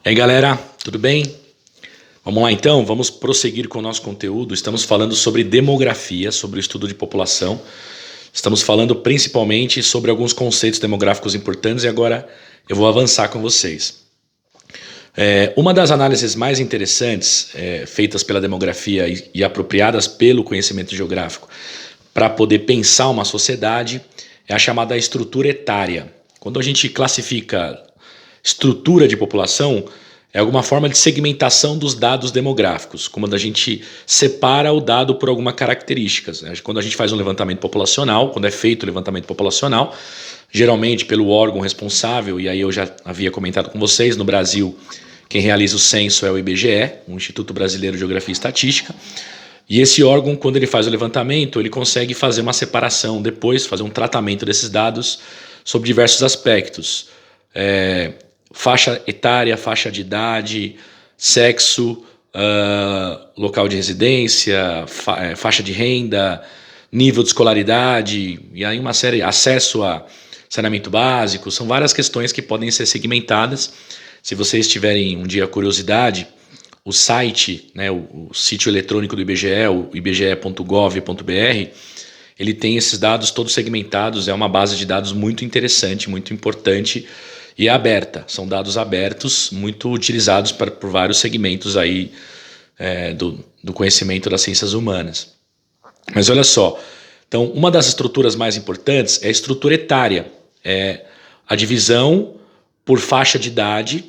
E aí galera, tudo bem? Vamos lá então, vamos prosseguir com o nosso conteúdo. Estamos falando sobre demografia, sobre o estudo de população. Estamos falando principalmente sobre alguns conceitos demográficos importantes e agora eu vou avançar com vocês. Uma das análises mais interessantes feitas pela demografia e apropriadas pelo conhecimento geográfico para poder pensar uma sociedade é a chamada estrutura etária. Quando a gente classifica estrutura de população, é alguma forma de segmentação dos dados demográficos, como a gente separa o dado por alguma característica. Quando a gente faz um levantamento populacional, quando é feito o levantamento populacional, geralmente pelo órgão responsável, e aí eu já havia comentado com vocês, no Brasil, quem realiza o censo é o IBGE, o Instituto Brasileiro de Geografia e Estatística, e esse órgão, quando ele faz o levantamento, ele consegue fazer uma separação, depois fazer um tratamento desses dados sobre diversos aspectos. Faixa etária, faixa de idade, sexo, local de residência, faixa de renda, nível de escolaridade, e aí uma série, acesso a saneamento básico, são várias questões que podem ser segmentadas. Se vocês tiverem um dia curiosidade, o site, né, o sítio eletrônico do IBGE, o ibge.gov.br, ele tem esses dados todos segmentados, é uma base de dados muito interessante, muito importante e é aberta. São dados abertos, muito utilizados por vários segmentos aí, do conhecimento das ciências humanas. Mas olha só, então uma das estruturas mais importantes é a estrutura etária, é a divisão por faixa de idade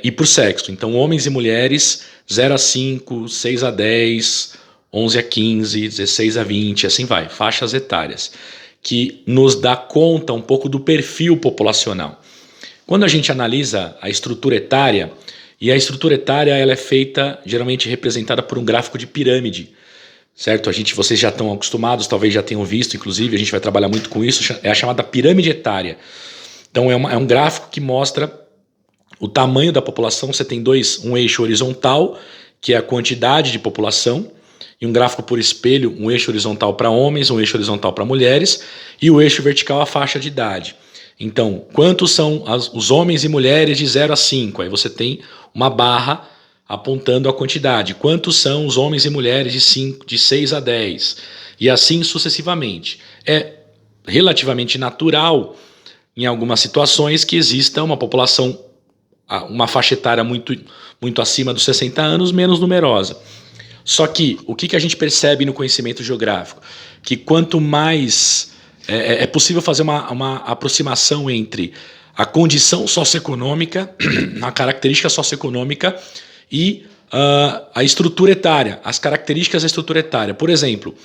e por sexo. Então homens e mulheres 0 a 5, 6 a 10, 11 a 15, 16 a 20, assim vai, faixas etárias, que nos dá conta um pouco do perfil populacional. Quando a gente analisa a estrutura etária, e a estrutura etária ela é feita, geralmente representada por um gráfico de pirâmide, certo? Vocês já estão acostumados, talvez já tenham visto, inclusive, a gente vai trabalhar muito com isso, é a chamada pirâmide etária. Então é um gráfico que mostra o tamanho da população. Você tem um eixo horizontal, que é a quantidade de população, e um gráfico por espelho, um eixo horizontal para homens, um eixo horizontal para mulheres, e o eixo vertical a faixa de idade. Então, quantos são os homens e mulheres de 0 a 5? Aí você tem uma barra apontando a quantidade. Quantos são os homens e mulheres de 6 a 10? E assim sucessivamente. É relativamente natural, em algumas situações, que exista uma população, uma faixa etária muito, muito acima dos 60 anos, menos numerosa. Só que o que a gente percebe no conhecimento geográfico? Que quanto mais é possível fazer uma aproximação entre a condição socioeconômica, a característica socioeconômica e a estrutura etária, as características da estrutura etária. Por exemplo,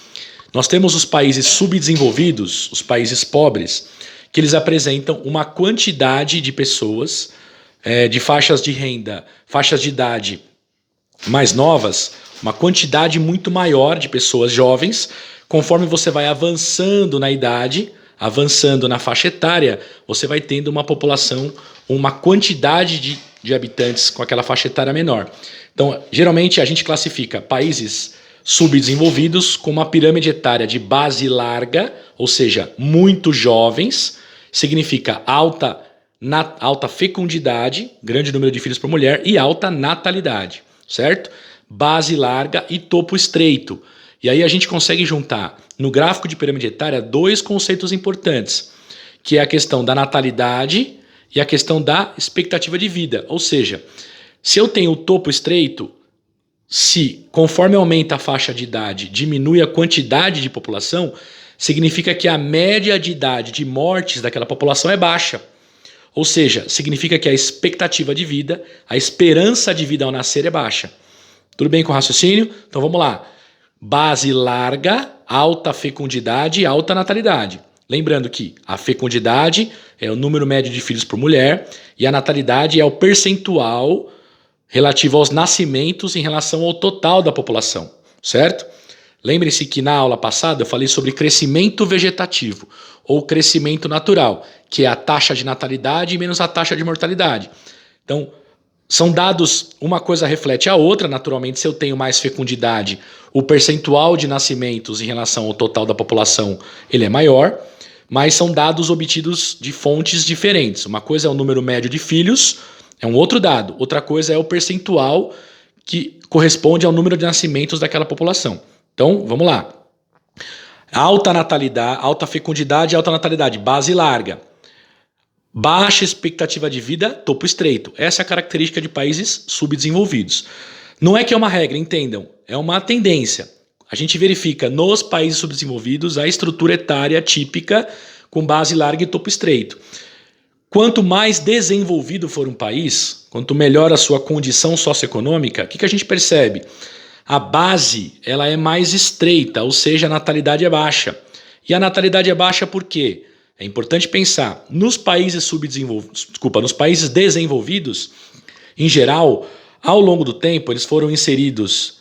nós temos os países subdesenvolvidos, os países pobres, que eles apresentam uma quantidade de pessoas de faixas de renda, faixas de idade mais novas, uma quantidade muito maior de pessoas jovens. Conforme você vai avançando na idade, avançando na faixa etária, você vai tendo uma população, uma quantidade de habitantes com aquela faixa etária menor. Então, geralmente a gente classifica países subdesenvolvidos com uma pirâmide etária de base larga, ou seja, muito jovens, significa alta fecundidade, grande número de filhos por mulher, e alta natalidade, certo? Base larga e topo estreito. E aí a gente consegue juntar no gráfico de pirâmide etária dois conceitos importantes, que é a questão da natalidade e a questão da expectativa de vida. Ou seja, se eu tenho o topo estreito, se conforme aumenta a faixa de idade, diminui a quantidade de população, significa que a média de idade de mortes daquela população é baixa. Ou seja, significa que a expectativa de vida, a esperança de vida ao nascer é baixa. Tudo bem com o raciocínio? Então vamos lá. Base larga, alta fecundidade e alta natalidade. Lembrando que a fecundidade é o número médio de filhos por mulher e a natalidade é o percentual relativo aos nascimentos em relação ao total da população, certo? Lembre-se que na aula passada eu falei sobre crescimento vegetativo ou crescimento natural, que é a taxa de natalidade menos a taxa de mortalidade. Então, são dados, uma coisa reflete a outra. Naturalmente, se eu tenho mais fecundidade, o percentual de nascimentos em relação ao total da população ele é maior, mas são dados obtidos de fontes diferentes. Uma coisa é o número médio de filhos É um outro dado. Outra coisa é o percentual que corresponde ao número de nascimentos daquela população. Então, vamos lá. Alta natalidade, alta fecundidade e alta natalidade, base larga. Baixa expectativa de vida, topo estreito. Essa é a característica de países subdesenvolvidos. Não é que é uma regra, entendam, é uma tendência. A gente verifica nos países subdesenvolvidos a estrutura etária típica com base larga e topo estreito. Quanto mais desenvolvido for um país, quanto melhor a sua condição socioeconômica, o que a gente percebe? A base ela é mais estreita, ou seja, a natalidade é baixa. E a natalidade é baixa por quê? É importante pensar, nos países nos países desenvolvidos, em geral, ao longo do tempo, eles foram inseridos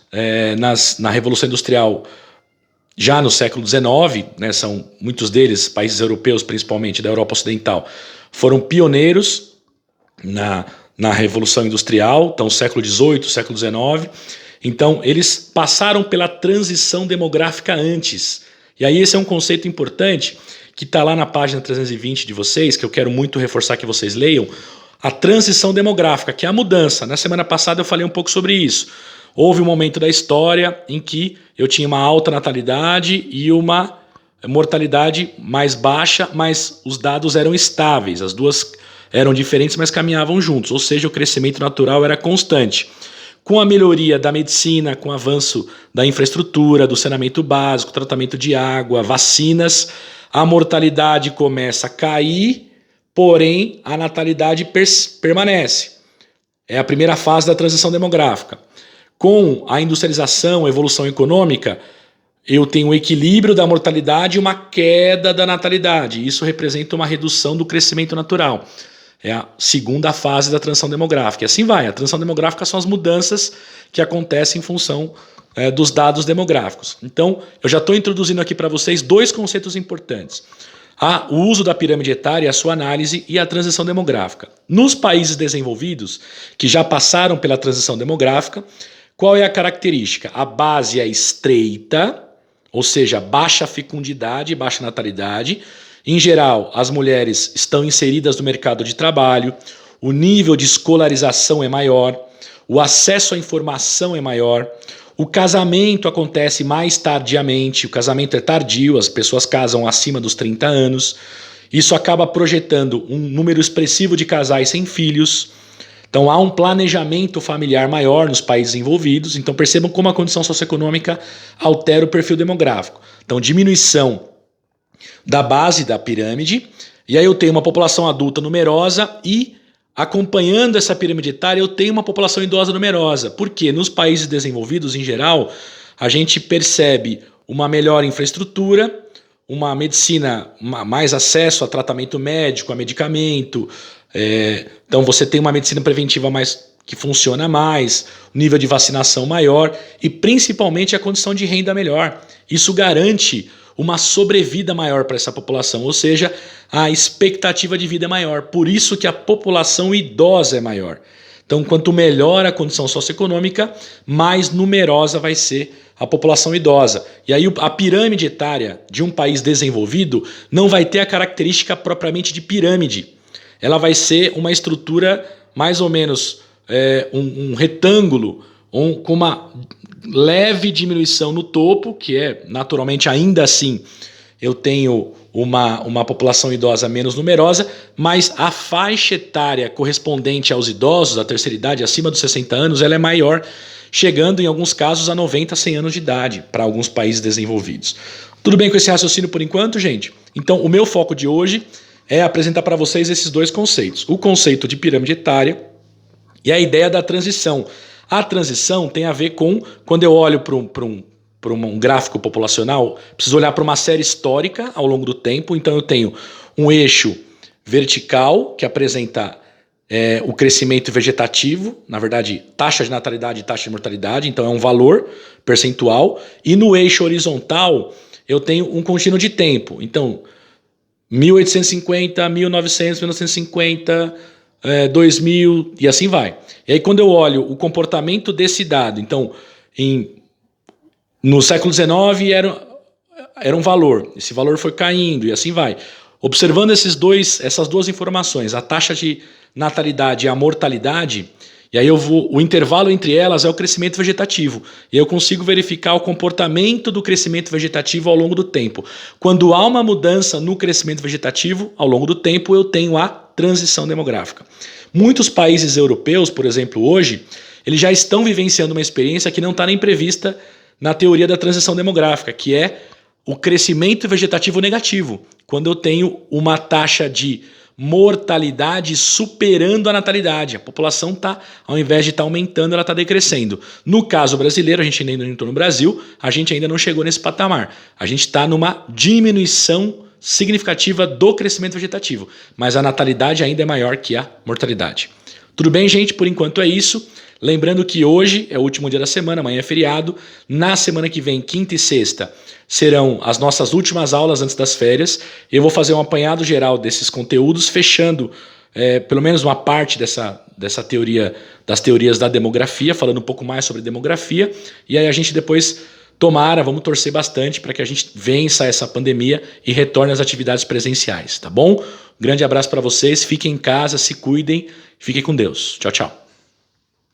na Revolução Industrial já no século XIX, né, são muitos deles, países europeus principalmente, da Europa Ocidental, foram pioneiros na Revolução Industrial, então século XVIII, século XIX. Então eles passaram pela transição demográfica antes. E aí esse é um conceito importante que está lá na página 320 de vocês, que eu quero muito reforçar que vocês leiam, a transição demográfica, que é a mudança. Na semana passada eu falei um pouco sobre isso. Houve um momento da história em que eu tinha uma alta natalidade e uma mortalidade mais baixa, mas os dados eram estáveis, as duas eram diferentes, mas caminhavam juntos, ou seja, o crescimento natural era constante. Com a melhoria da medicina, com o avanço da infraestrutura, do saneamento básico, tratamento de água, vacinas, a mortalidade começa a cair, porém a natalidade permanece. É a primeira fase da transição demográfica. Com a industrialização, a evolução econômica, eu tenho um equilíbrio da mortalidade e uma queda da natalidade. Isso representa uma redução do crescimento natural. É a segunda fase da transição demográfica. E assim vai. A transição demográfica são as mudanças que acontecem em função dos dados demográficos. Então, eu já estou introduzindo aqui para vocês dois conceitos importantes. O uso da pirâmide etária, a sua análise e a transição demográfica. Nos países desenvolvidos, que já passaram pela transição demográfica, qual é a característica? A base é estreita, ou seja, baixa fecundidade, baixa natalidade. Em geral, as mulheres estão inseridas no mercado de trabalho, o nível de escolarização é maior, o acesso à informação é maior, o casamento acontece mais tardiamente, o casamento é tardio, as pessoas casam acima dos 30 anos. Isso acaba projetando um número expressivo de casais sem filhos. Então há um planejamento familiar maior nos países envolvidos. Então percebam como a condição socioeconômica altera o perfil demográfico. Então diminuição da base da pirâmide, e aí eu tenho uma população adulta numerosa e acompanhando essa pirâmide etária eu tenho uma população idosa numerosa. Porque nos países desenvolvidos em geral a gente percebe uma melhor infraestrutura, uma medicina, mais acesso a tratamento médico, a medicamento. Então você tem uma medicina preventiva que funciona mais, um nível de vacinação maior e principalmente a condição de renda melhor. Isso garante uma sobrevida maior para essa população, ou seja, a expectativa de vida é maior. Por isso que a população idosa é maior. Então, quanto melhor a condição socioeconômica, mais numerosa vai ser a população idosa. E aí a pirâmide etária de um país desenvolvido não vai ter a característica propriamente de pirâmide. Ela vai ser uma estrutura mais ou menos um retângulo com uma leve diminuição no topo, que é naturalmente ainda assim eu tenho uma população idosa menos numerosa, mas a faixa etária correspondente aos idosos, a terceira idade, acima dos 60 anos, ela é maior, chegando em alguns casos a 90, 100 anos de idade para alguns países desenvolvidos. Tudo bem com esse raciocínio por enquanto, gente? Então o meu foco de hoje é apresentar para vocês esses dois conceitos. O conceito de pirâmide etária e a ideia da transição. A transição tem a ver com, quando eu olho para um gráfico populacional, preciso olhar para uma série histórica ao longo do tempo. Então eu tenho um eixo vertical que apresenta o crescimento vegetativo, na verdade taxa de natalidade e taxa de mortalidade, então é um valor percentual. E no eixo horizontal eu tenho um contínuo de tempo. Então 1850, 1900, 1950, 2000 e assim vai. E aí quando eu olho o comportamento desse dado, então no século XIX era um valor, esse valor foi caindo e assim vai. Observando essas duas informações, a taxa de natalidade e a mortalidade, e aí o intervalo entre elas é o crescimento vegetativo. E eu consigo verificar o comportamento do crescimento vegetativo ao longo do tempo. Quando há uma mudança no crescimento vegetativo, ao longo do tempo, eu tenho a transição demográfica. Muitos países europeus, por exemplo, hoje, eles já estão vivenciando uma experiência que não está nem prevista na teoria da transição demográfica, que é o crescimento vegetativo negativo, quando eu tenho uma taxa de mortalidade superando a natalidade. A população está, ao invés de estar aumentando, ela está decrescendo. No caso brasileiro, a gente ainda não entrou no Brasil, a gente ainda não chegou nesse patamar. A gente está numa diminuição significativa do crescimento vegetativo, mas a natalidade ainda é maior que a mortalidade. Tudo bem, gente? Por enquanto é isso. Lembrando que hoje é o último dia da semana, amanhã é feriado. Na semana que vem, quinta e sexta, serão as nossas últimas aulas antes das férias. Eu vou fazer um apanhado geral desses conteúdos, fechando pelo menos uma parte dessa teoria, das teorias da demografia, falando um pouco mais sobre demografia. E aí a gente depois, vamos torcer bastante para que a gente vença essa pandemia e retorne às atividades presenciais, tá bom? Um grande abraço para vocês, fiquem em casa, se cuidem, fiquem com Deus. Tchau, tchau.